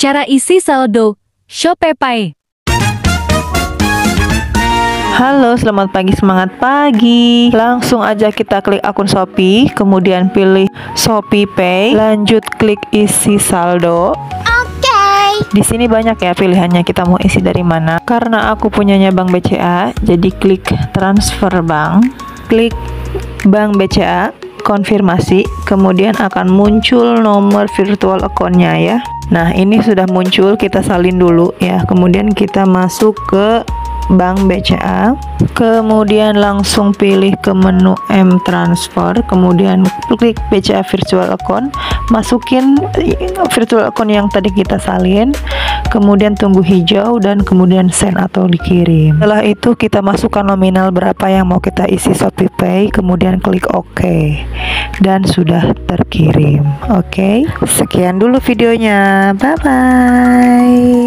Cara isi saldo Shopee. Halo, selamat pagi, semangat pagi. Langsung aja kita klik akun Shopee, kemudian pilih Shopee Pay, lanjut klik isi saldo. Di sini banyak ya pilihannya, kita mau isi dari mana. Karena aku punyanya Bank BCA, jadi klik transfer bank, klik Bank BCA, konfirmasi, kemudian akan muncul nomor virtual account-nya ya. Nah, ini sudah muncul, kita salin dulu ya. Kemudian kita masuk ke Bank BCA, kemudian langsung pilih ke menu M transfer, kemudian klik BCA virtual account, masukin virtual account yang tadi kita salin, kemudian tunggu hijau dan kemudian send atau dikirim. Setelah itu kita masukkan nominal berapa yang mau kita isi Shopee Pay, kemudian klik OK dan sudah terkirim. Oke, sekian dulu videonya, bye bye.